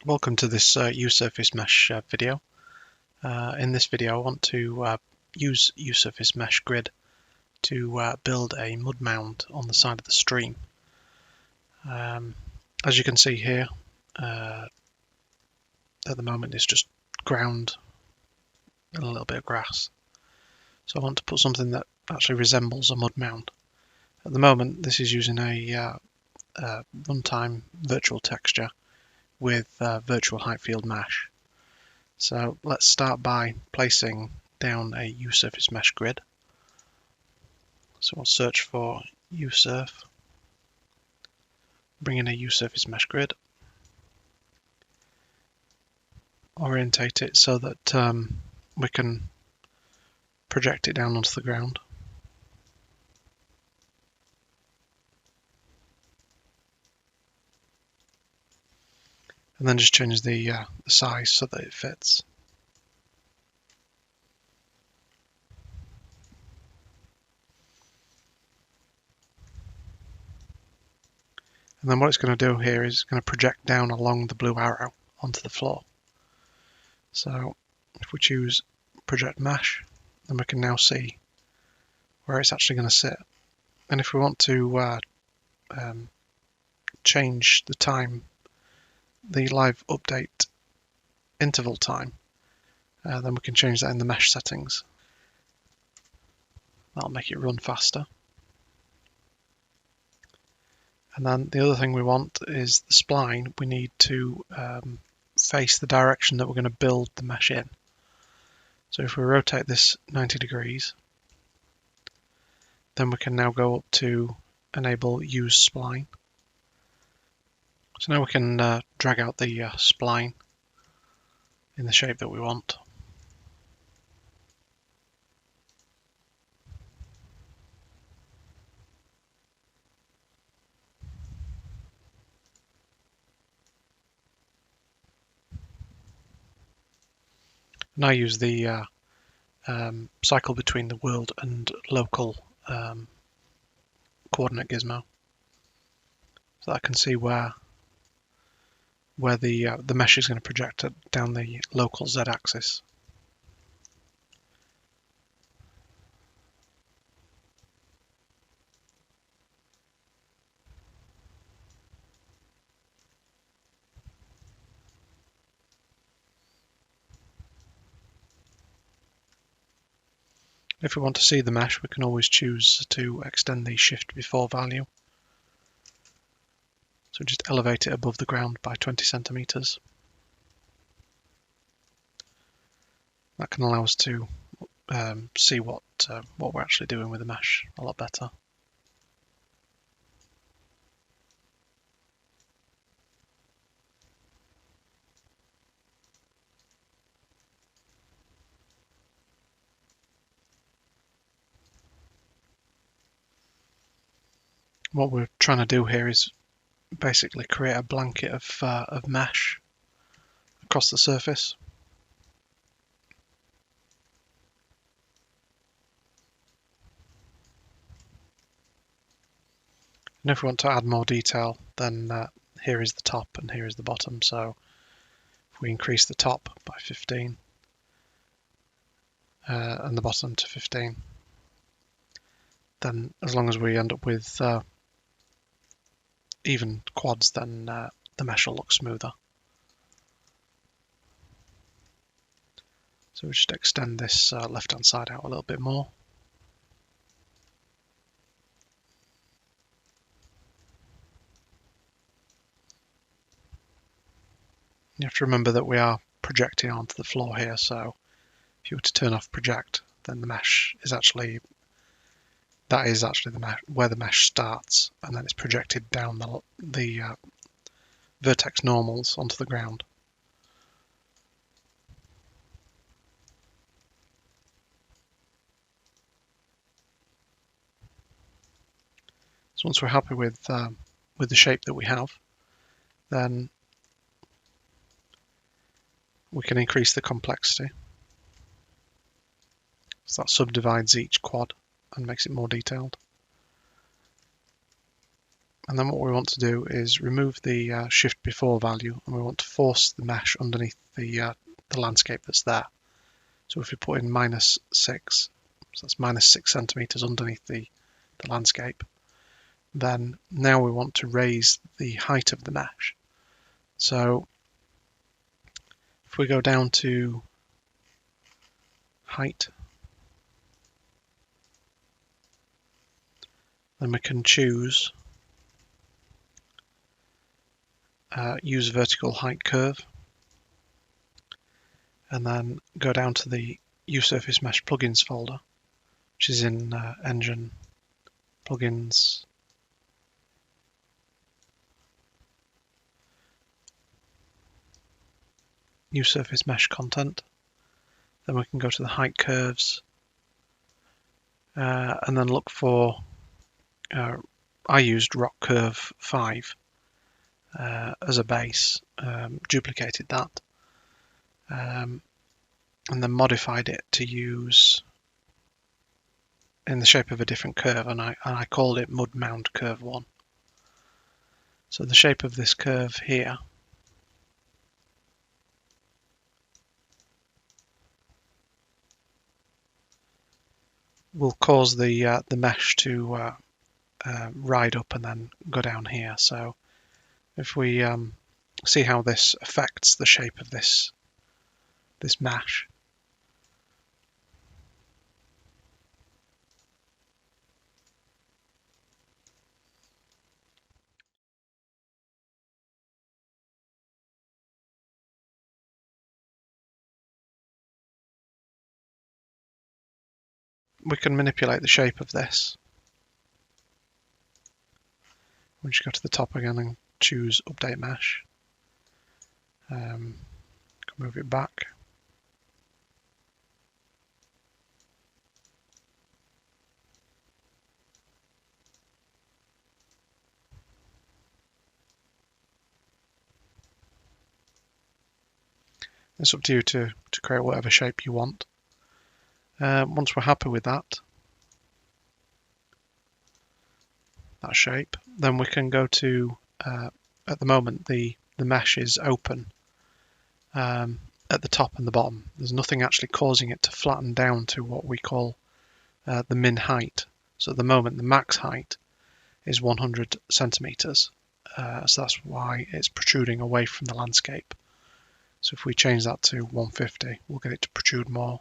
Welcome to this USurfaceMesh video. In this video I want to use USurfaceMesh grid to build a mud mound on the side of the stream. As you can see here, at the moment it's just ground and a little bit of grass. So I want to put something that actually resembles a mud mound. At the moment this is using a runtime virtual texture with virtual height field mesh. So let's start by placing down a USurfaceMesh grid. So I'll search for USurf, bring in a USurfaceMesh grid, orientate it so that we can project it down onto the ground. And then just change the size so that it fits. And then what it's going to do here is going to project down along the blue arrow onto the floor. So if we choose project mesh, then we can now see where it's actually going to sit. And if we want to change the time, the live update interval time, then we can change that in the mesh settings. That'll make it run faster. And then the other thing we want is the spline. We need to face the direction that we're going to build the mesh in. So if we rotate this 90 degrees, then we can now go up to enable use spline. So now we can drag out the spline in the shape that we want. Now use the cycle between the world and local coordinate gizmo, so that I can see where the mesh is going to project it down the local z-axis. If we want to see the mesh, we can always choose to extend the shift before value. So just elevate it above the ground by 20 centimeters. That can allow us to see what we're actually doing with the mesh a lot better. What we're trying to do here is basically create a blanket of mesh across the surface. And if we want to add more detail, then here is the top and here is the bottom. So if we increase the top by 15 and the bottom to 15, then as long as we end up with even quads, then the mesh will look smoother. So we just extend this left-hand side out a little bit more. You have to remember that we are projecting onto the floor here, so if you were to turn off project, then the mesh is actually, that is actually the mesh, where the mesh starts, and then it's projected down the vertex normals onto the ground. So once we're happy with the shape that we have, then we can increase the complexity. So that subdivides each quad and makes it more detailed. And then what we want to do is remove the shift before value, and we want to force the mesh underneath the landscape that's there. So if we put in -6, so that's -6 centimeters underneath the landscape, then now we want to raise the height of the mesh. So if we go down to height, then we can choose use vertical height curve, and then go down to the USurfaceMesh plugins folder, which is in Engine, Plugins, USurfaceMesh content. Then we can go to the height curves, and then look for, I used Rock Curve 5 as a base, duplicated that, and then modified it to use in the shape of a different curve, and I called it Mud Mound Curve 1. So the shape of this curve here will cause the mesh to ride up and then go down here. So if we see how this affects the shape of this mesh, we can manipulate the shape of this. We just go to the top again and choose Update Mesh. Can move it back. It's up to you to create whatever shape you want. Once we're happy with that shape, then we can go to, at the moment the mesh is open at the top and the bottom. There's nothing actually causing it to flatten down to what we call the min height. So at the moment the max height is 100 centimeters, so that's why it's protruding away from the landscape. So if we change that to 150, we'll get it to protrude more.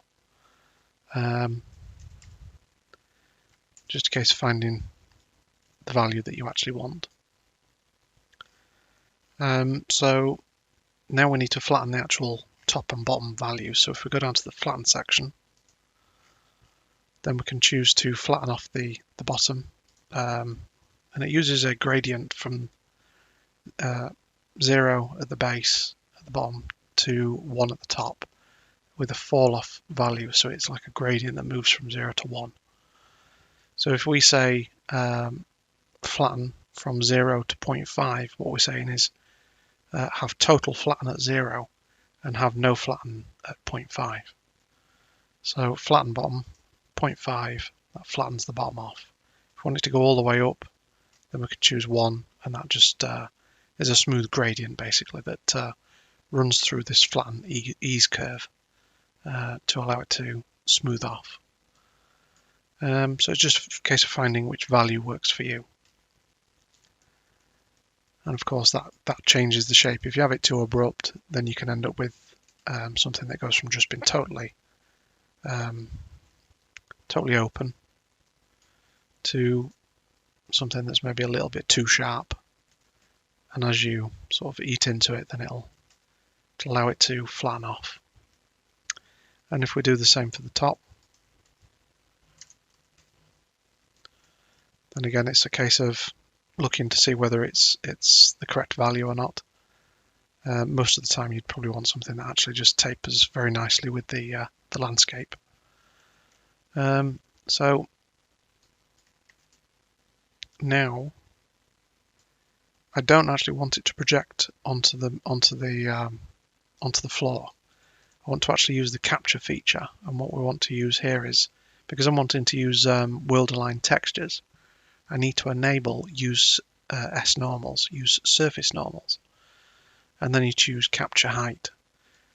Just a case of finding the value that you actually want. So now we need to flatten the actual top and bottom values. So if we go down to the flatten section, then we can choose to flatten off the bottom, and it uses a gradient from 0 at the base at the bottom to 1 at the top with a fall off value, so it's like a gradient that moves from 0 to 1. So if we say flatten from 0 to 0.5, what we're saying is have total flatten at 0 and have no flatten at 0.5. So flatten bottom, 0.5, that flattens the bottom off. If we want it to go all the way up, then we could choose 1, and that just is a smooth gradient basically that runs through this flatten ease curve to allow it to smooth off. So it's just a case of finding which value works for you. And of course that changes the shape. If you have it too abrupt, then you can end up with something that goes from just being totally open to something that's maybe a little bit too sharp. And as you sort of eat into it, then it'll allow it to flatten off. And if we do the same for the top, then again it's a case of looking to see whether it's the correct value or not. Most of the time you'd probably want something that actually just tapers very nicely with the landscape. So now I don't actually want it to project onto the floor. I want to actually use the capture feature, and what we want to use here is, because I'm wanting to use world aligned textures, I need to enable use S normals, use surface normals, and then you choose capture height.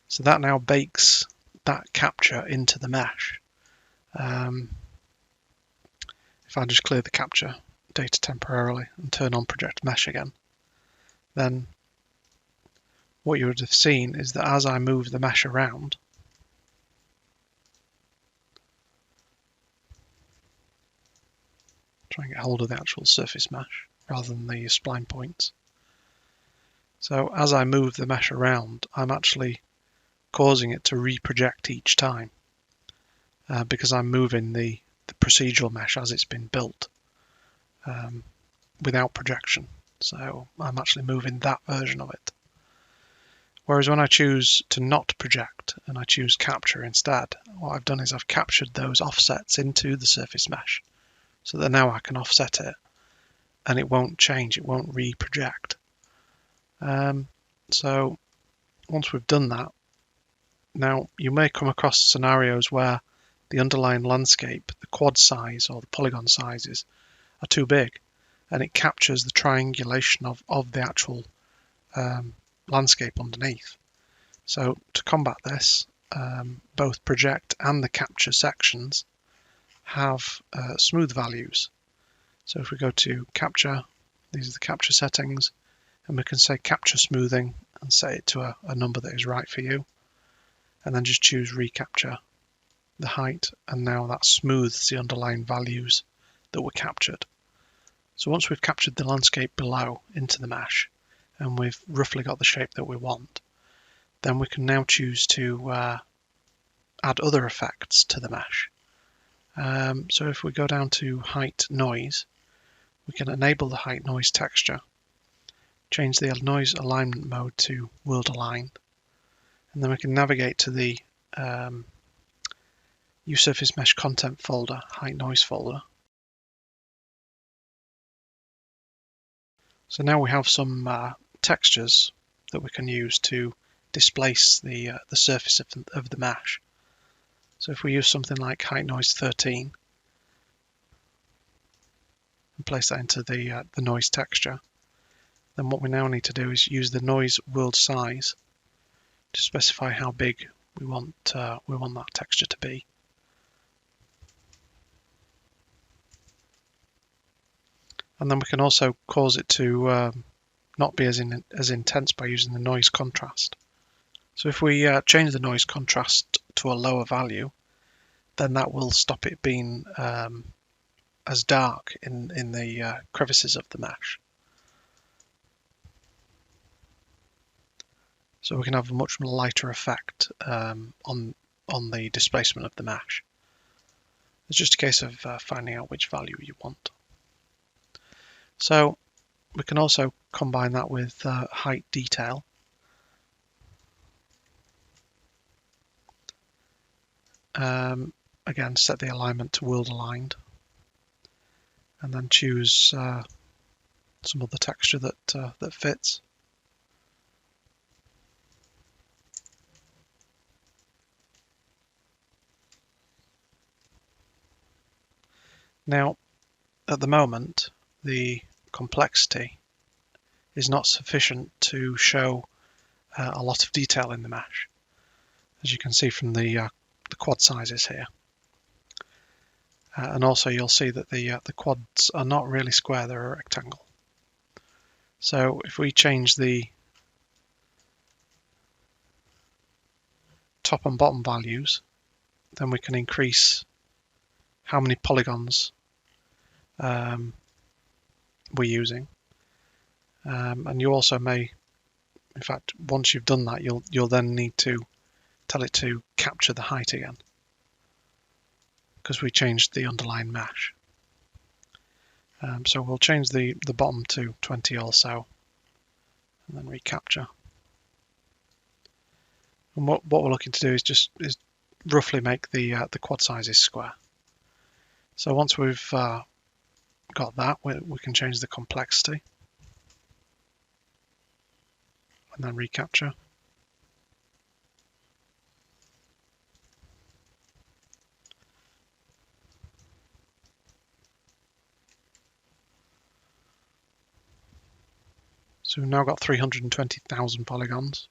So that now bakes that capture into the mesh. If I just clear the capture data temporarily and turn on project mesh again, then what you would have seen is that as I move the mesh around, try and get hold of the actual surface mesh rather than the spline points. So as I move the mesh around, I'm actually causing it to reproject each time because I'm moving the procedural mesh as it's been built without projection. So I'm actually moving that version of it. Whereas when I choose to not project and I choose capture instead, what I've done is I've captured those offsets into the surface mesh so that now I can offset it and it won't change, it won't reproject. So once we've done that, now you may come across scenarios where the underlying landscape, the quad size or the polygon sizes are too big and it captures the triangulation of the actual landscape underneath. So to combat this, both project and the capture sections have smooth values. So if we go to capture, these are the capture settings, and we can say capture smoothing and set it to a number that is right for you, and then just choose recapture the height, and now that smooths the underlying values that were captured. So once we've captured the landscape below into the mesh and we've roughly got the shape that we want, then we can now choose to add other effects to the mesh. So if we go down to height noise, we can enable the height noise texture, change the noise alignment mode to world align, and then we can navigate to the USurfaceMesh content folder, height noise folder. So now we have some textures that we can use to displace the surface of the mesh. So if we use something like height noise 13 and place that into the noise texture, then what we now need to do is use the noise world size to specify how big we want that texture to be. And then we can also cause it to not be as intense by using the noise contrast. So if we change the noise contrast to a lower value, then that will stop it being as dark in the crevices of the mesh. So we can have a much lighter effect on the displacement of the mesh. It's just a case of finding out which value you want. So we can also combine that with height detail. Again, set the alignment to world aligned, and then choose some other texture that fits. Now, at the moment, the complexity is not sufficient to show a lot of detail in the mesh, as you can see from the quad sizes here. And also you'll see that the quads are not really square, they're a rectangle. So if we change the top and bottom values, then we can increase how many polygons we're using. And you also may, in fact, once you've done that, you'll then need to tell it to capture the height again, because we changed the underlying mesh. So we'll change the bottom to 20 also, and then recapture. And what we're looking to do is roughly make the quad sizes square. So once we've got that, we can change the complexity and then recapture. So we've now got 320,000 polygons.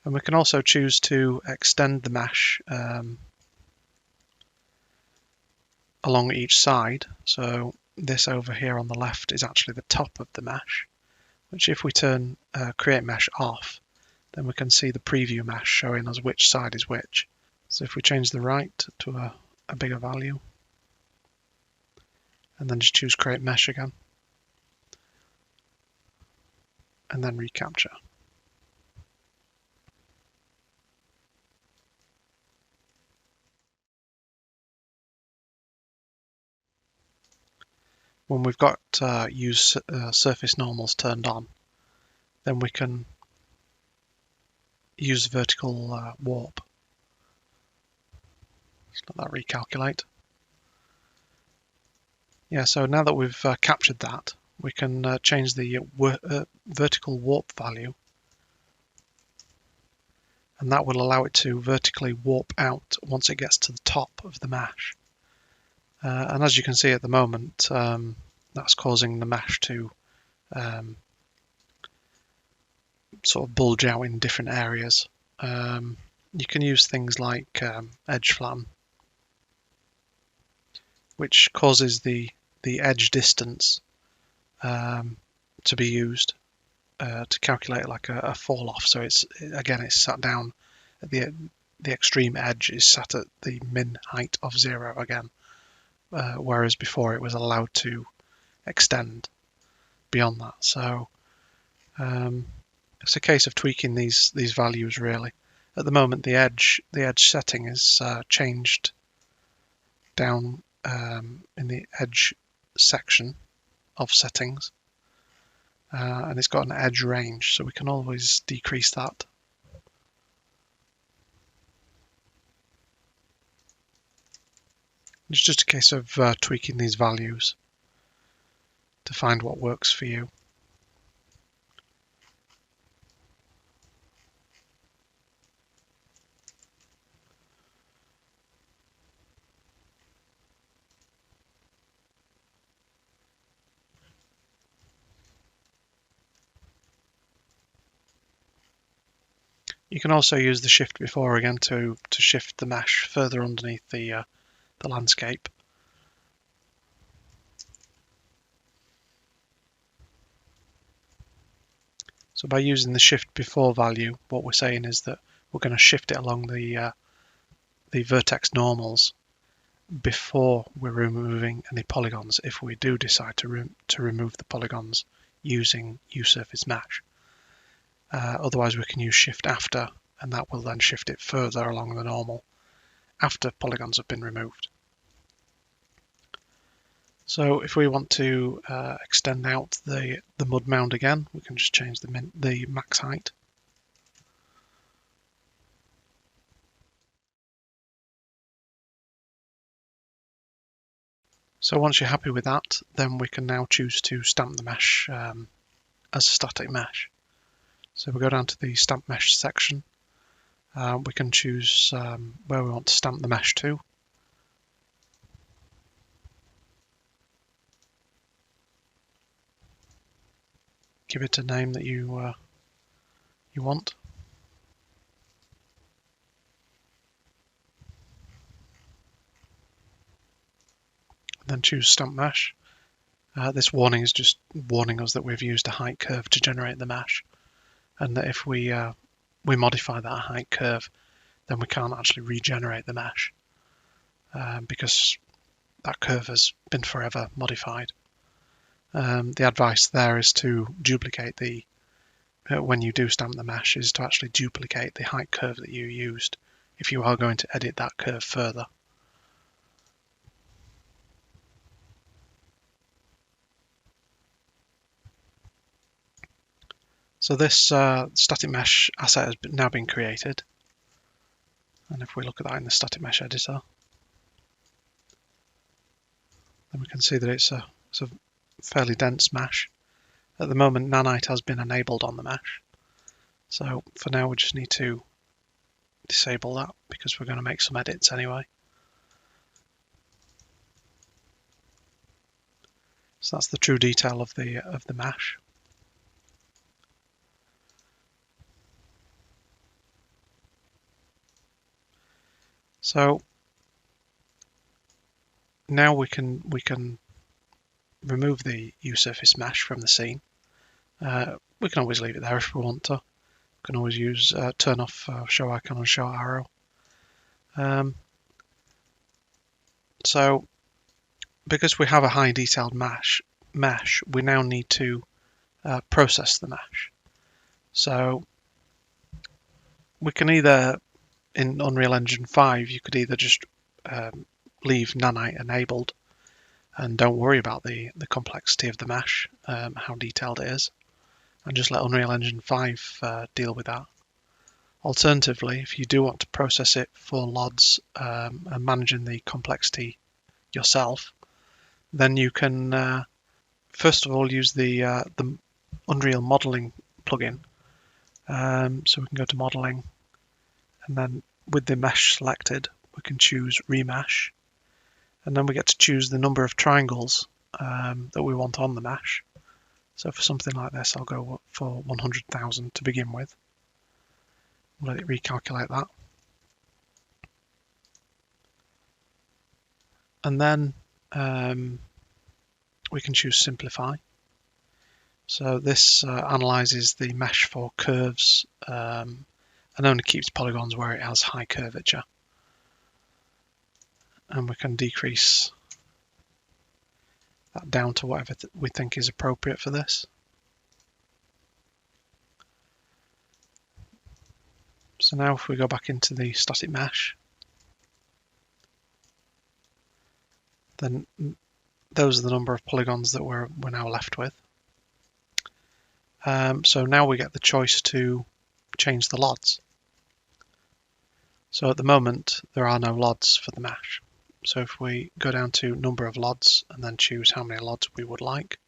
And we can also choose to extend the mesh along each side. So this over here on the left is actually the top of the mesh, which if we turn create mesh off, then we can see the preview mesh showing us which side is which. So if we change the right to a bigger value, and then just choose create mesh again, and then recapture. When we've got use surface normals turned on, then we can use vertical warp. Just let that recalculate. Yeah, so now that we've captured that, we can change the vertical warp value, and that will allow it to vertically warp out once it gets to the top of the mesh. And as you can see at the moment, that's causing the mesh to sort of bulge out in different areas. You can use things like edge flatten, which causes the edge distance to be used to calculate like a fall off. So it's sat down at the extreme edge is sat at the min height of 0 again, whereas before it was allowed to extend beyond that. So it's a case of tweaking these values really. At the moment, the edge setting is changed down in the edge section of settings, and it's got an edge range, so we can always decrease that. It's just a case of tweaking these values to find what works for you. You can also use the shift before again to shift the mesh further underneath the landscape. So by using the shift before value, what we're saying is that we're going to shift it along the vertex normals before we're removing any polygons, if we do decide to remove the polygons using USurfaceMesh. Otherwise we can use shift after, and that will then shift it further along the normal after polygons have been removed. So if we want to extend out the mud mound again, we can just change the max height. So once you're happy with that, then we can now choose to stamp the mesh as a static mesh. So we go down to the stamp mesh section. We can choose where we want to stamp the mesh to. Give it a name that you want. Then choose stamp mesh. This warning is just warning us that we've used a height curve to generate the mesh, and that if we modify that height curve, then we can't actually regenerate the mesh because that curve has been forever modified. The advice there is to duplicate when you do stamp the mesh, is to actually duplicate the height curve that you used if you are going to edit that curve further. So this static mesh asset has now been created, and if we look at that in the static mesh editor, then we can see that it's a fairly dense mesh. At the moment, nanite has been enabled on the mesh, so for now we just need to disable that because we're going to make some edits anyway. So that's the true detail of the mesh. So now we can remove the USurfaceMesh from the scene. We can always leave it there if we want to. We can always use turn off show icon and show arrow. So because we have a high detailed mesh, we now need to process the mesh. So we can either, in Unreal Engine 5, you could either just leave Nanite enabled and don't worry about the complexity of the mesh, how detailed it is, and just let Unreal Engine 5 deal with that. Alternatively, if you do want to process it for LODs and managing the complexity yourself, then you can first of all use the Unreal Modeling plugin. So we can go to Modeling, and then with the mesh selected, we can choose Remesh, and then we get to choose the number of triangles that we want on the mesh. So for something like this, I'll go for 100,000 to begin with. Let it recalculate that. And then we can choose Simplify. So this analyzes the mesh for curves and only keeps polygons where it has high curvature. And we can decrease that down to whatever we think is appropriate for this. So now if we go back into the static mesh, then those are the number of polygons that we're now left with. So now we get the choice to change the LODs. So at the moment, there are no LODs for the mesh. So if we go down to number of LODs and then choose how many LODs we would like,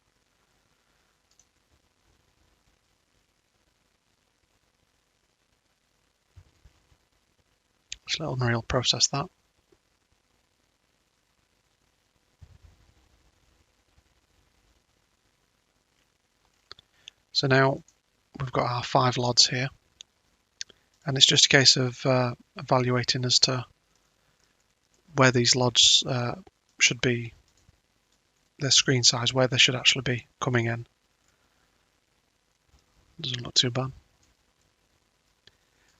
just let Unreal process that. So now we've got our 5 LODs here, and it's just a case of evaluating as to where these LODs should be, their screen size, where they should actually be coming in. Doesn't look too bad.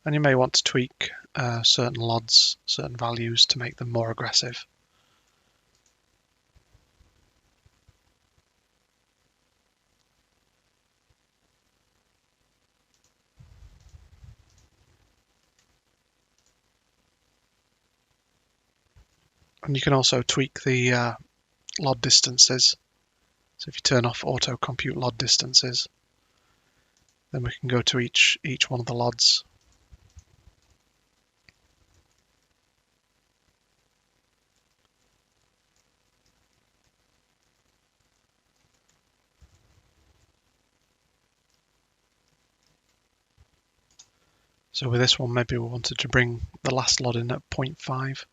And you may want to tweak certain LODs, certain values to make them more aggressive. And you can also tweak the LOD distances. So if you turn off auto compute LOD distances, then we can go to each one of the LODs. So with this one, maybe we wanted to bring the last LOD in at 0.5.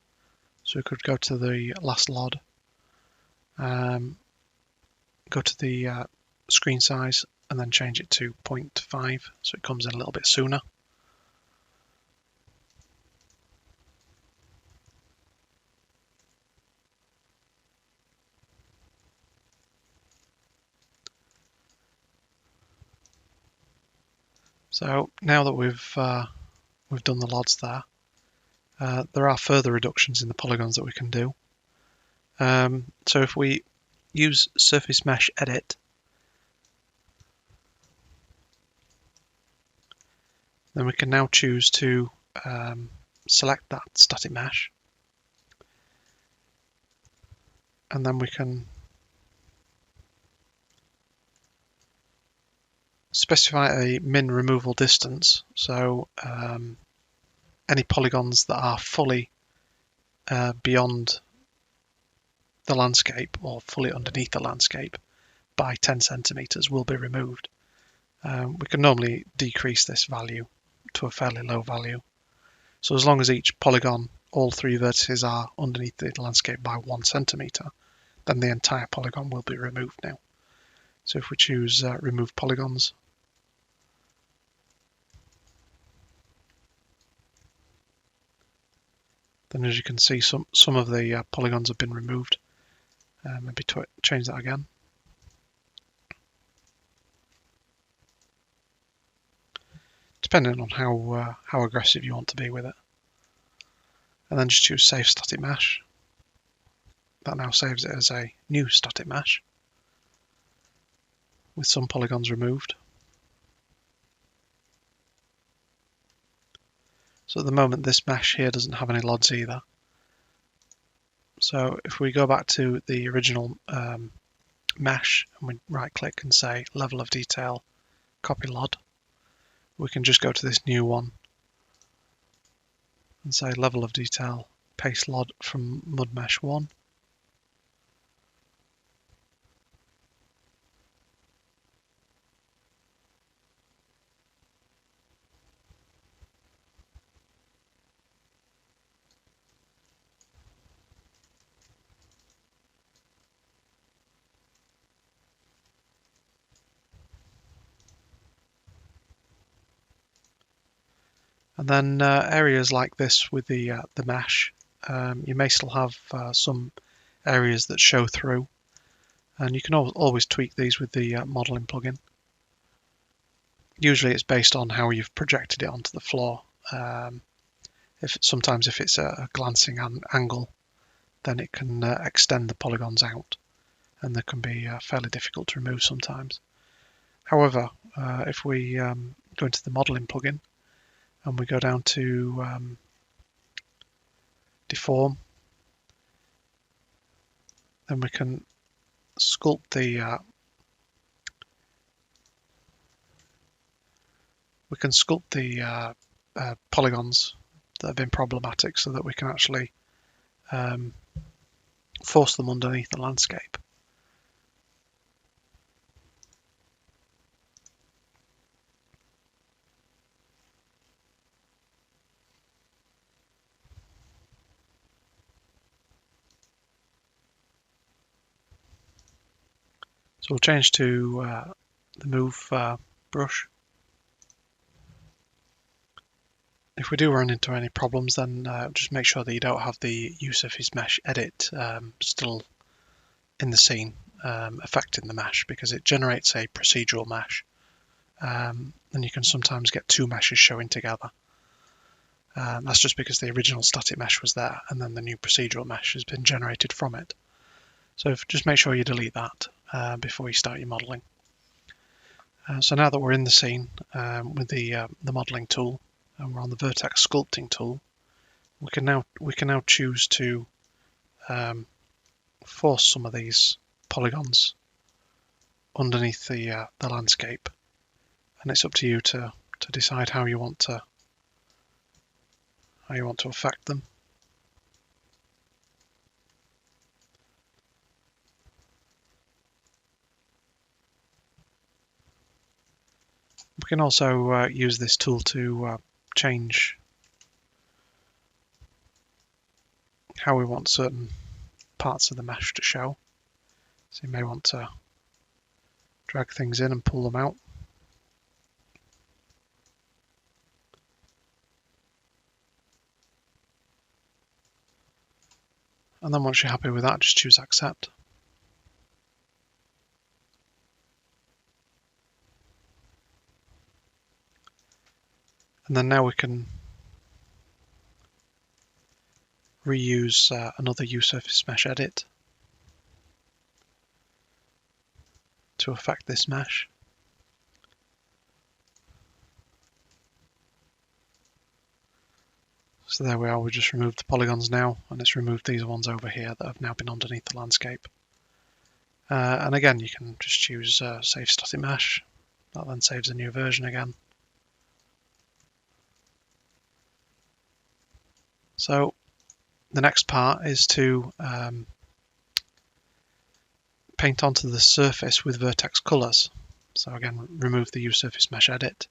So we could go to the last LOD, go to the screen size, and then change it to 0.5 so it comes in a little bit sooner. So now that we've done the LODs there, there are further reductions in the polygons that we can do. So if we use Surface Mesh Edit, then we can now choose to select that static mesh, and then we can specify a min removal distance. So any polygons that are fully beyond the landscape or fully underneath the landscape by 10 centimeters will be removed. We can normally decrease this value to a fairly low value. So as long as each polygon, all 3 vertices are underneath the landscape by 1 centimeter, then the entire polygon will be removed now. So if we choose remove polygons, then as you can see, some of the polygons have been removed. Maybe change that again. Depending on how aggressive you want to be with it. And then just choose Save Static Mesh. That now saves it as a new static mesh with some polygons removed. So at the moment this mesh here doesn't have any LODs either. So if we go back to the original mesh and we right click and say level of detail, copy LOD, we can just go to this new one and say level of detail, paste LOD from mud mesh 1. And then areas like this with the mesh, you may still have some areas that show through, and you can always tweak these with the modeling plugin. Usually it's based on how you've projected it onto the floor. Sometimes if it's a glancing angle, then it can extend the polygons out, and they can be fairly difficult to remove sometimes. However, if we go into the modeling plugin and we go down to deform, then we can sculpt the polygons that have been problematic, so that we can actually force them underneath the landscape. So we'll change to the move brush. If we do run into any problems, then just make sure that you don't have the USurfaceMesh edit still in the scene affecting the mesh, because it generates a procedural mesh, and you can sometimes get two meshes showing together. That's just because the original static mesh was there and then the new procedural mesh has been generated from it. So just make sure you delete that before you start your modeling. So now that we're in the scene with the modeling tool, and we're on the vertex sculpting tool, we can now choose to force some of these polygons underneath the landscape, and it's up to you to decide how you want to affect them. We can also use this tool to change how we want certain parts of the mesh to show. So you may want to drag things in and pull them out. And then once you're happy with that, just choose accept. And then now we can reuse another USurfaceMesh edit to affect this mesh. So there we are, we just removed the polygons now, and it's removed these ones over here that have now been underneath the landscape. And again, you can just choose Save Static Mesh. That then saves a new version again. So the next part is to paint onto the surface with vertex colors. So again, remove the USurfaceMesh edit.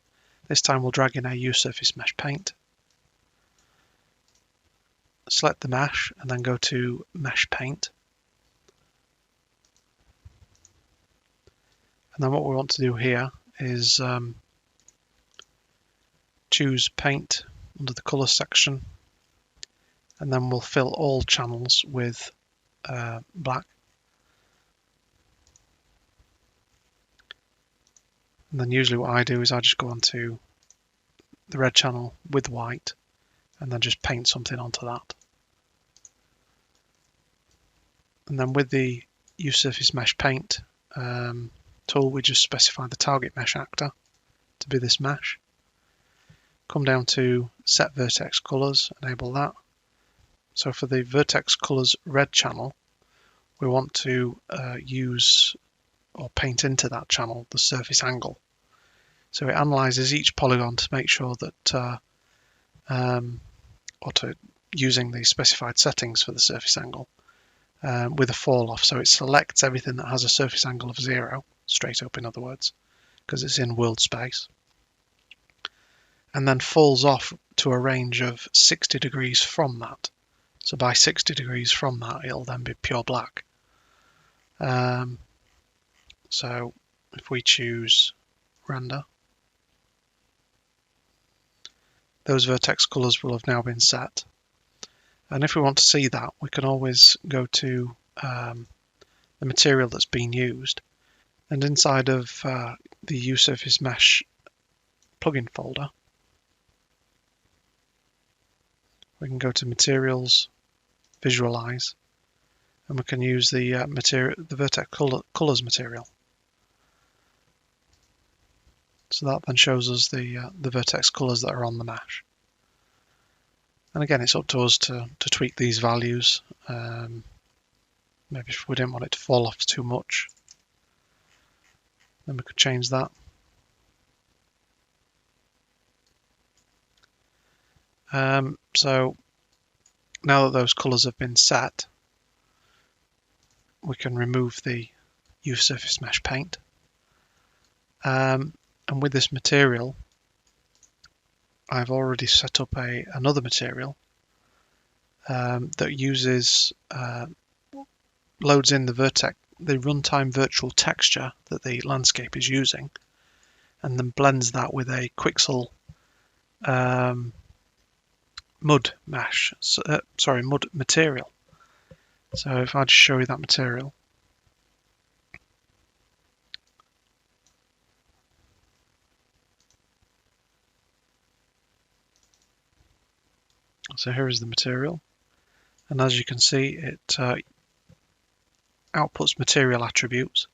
This time we'll drag in a USurfaceMesh paint. Select the mesh and then go to Mesh Paint. And then what we want to do here is choose paint under the color section, and then we'll fill all channels with black. And then usually what I do is I just go onto the red channel with white and then just paint something onto that. And then with the USurfaceMesh paint tool, we just specify the target mesh actor to be this mesh. Come down to set vertex colors, enable that. So for the vertex colors red channel, we want to use or paint into that channel the surface angle. So it analyzes each polygon to make sure that, using the specified settings for the surface angle with a fall off. So it selects everything that has a surface angle of 0, straight up in other words, because it's in world space. And then falls off to a range of 60 degrees from that. So by 60 degrees from that, it'll then be pure black. So if we choose render, those vertex colors will have now been set. And if we want to see that, we can always go to the material that's been used. And inside of the USurfaceMesh plugin folder, we can go to Materials, Visualize, and we can use the vertex colors material. So that then shows us the vertex colors that are on the mesh. And again, it's up to us to tweak these values. Maybe if we didn't want it to fall off too much, then we could change that. So now that those colors have been set, we can remove the USurfaceMesh paint. And with this material, I've already set up another material that uses loads in the runtime virtual texture that the landscape is using, and then blends that with a Quixel mud material. So if I just show you that material, so here is the material, and as you can see, it outputs material attributes,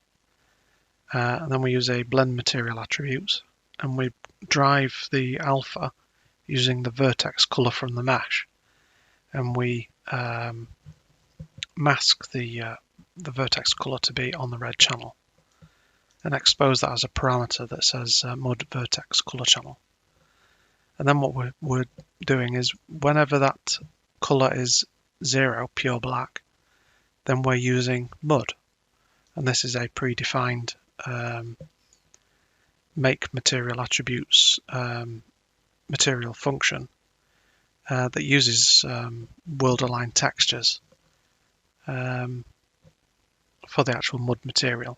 and then we use a blend material attributes, and we drive the alpha using the vertex color from the mesh, and we mask the vertex color to be on the red channel, and expose that as a parameter that says mud vertex color channel. And then what we're doing is whenever that color is 0, pure black, then we're using mud, and this is a predefined make material attributes material function that uses world aligned textures for the actual mud material.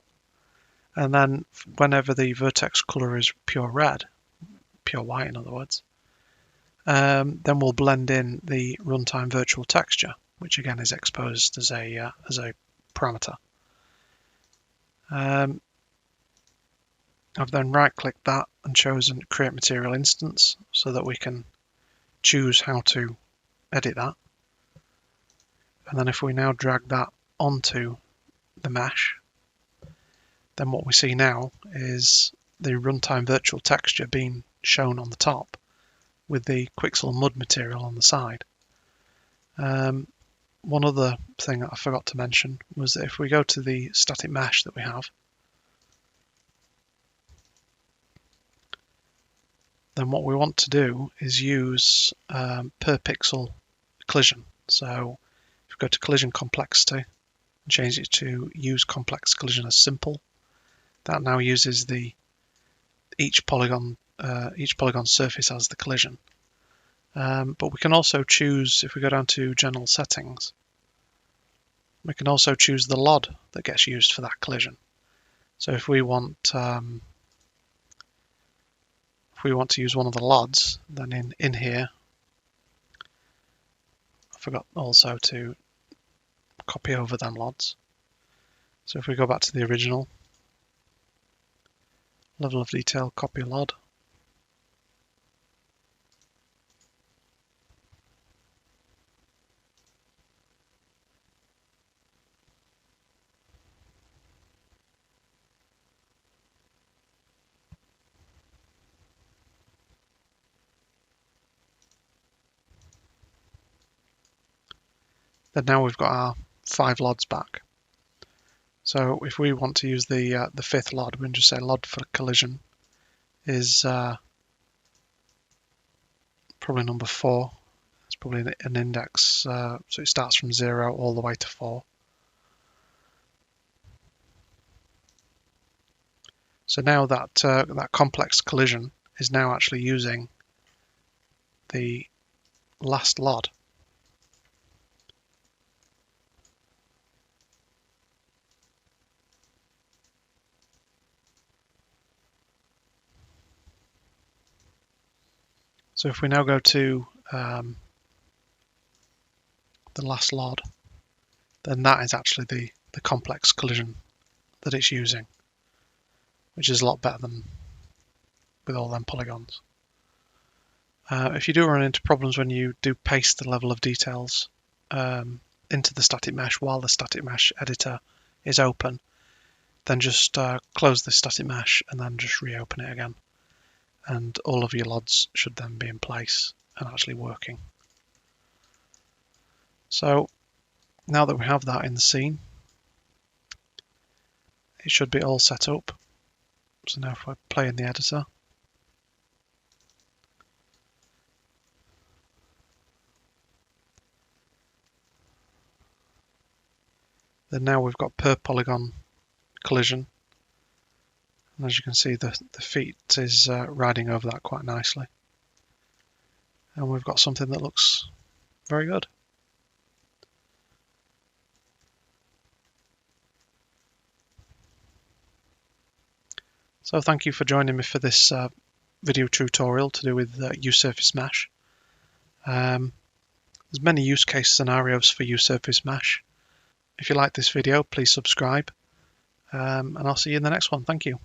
And then whenever the vertex color is pure red, pure white in other words, then we'll blend in the runtime virtual texture, which again is exposed as a parameter. I've then right-clicked that and chosen Create Material Instance so that we can choose how to edit that. And then if we now drag that onto the mesh, then what we see now is the runtime virtual texture being shown on the top with the Quixel mud material on the side. One other thing that I forgot to mention was that if we go to the static mesh that we have, then what we want to do is use per pixel collision. So if we go to collision complexity and change it to use complex collision as simple, that now uses each polygon surface as the collision. But we can also choose, if we go down to general settings, we can also choose the LOD that gets used for that collision. So if we want to use one of the LODs, then in here, I forgot also to copy over them LODs. So if we go back to the original, level of detail, copy LOD. Then now we've got our 5 LODs back. So if we want to use the 5th LOD, we can just say LOD for collision is probably number 4. It's probably an index, so it starts from 0 all the way to 4. So now that complex collision is now actually using the last LOD. So if we now go to the last LOD, then that is actually the complex collision that it's using, which is a lot better than with all them polygons. If you do run into problems when you do paste the level of details into the static mesh while the static mesh editor is open, then just close the static mesh and then just reopen it again. And all of your LODs should then be in place and actually working. So now that we have that in the scene, it should be all set up. So now if I play in the editor, then now we've got per polygon collision. And as you can see, the feet is riding over that quite nicely. And we've got something that looks very good. So thank you for joining me for this video tutorial to do with USurfaceMesh. There's many use case scenarios for USurfaceMesh. If you like this video, please subscribe, and I'll see you in the next one. Thank you.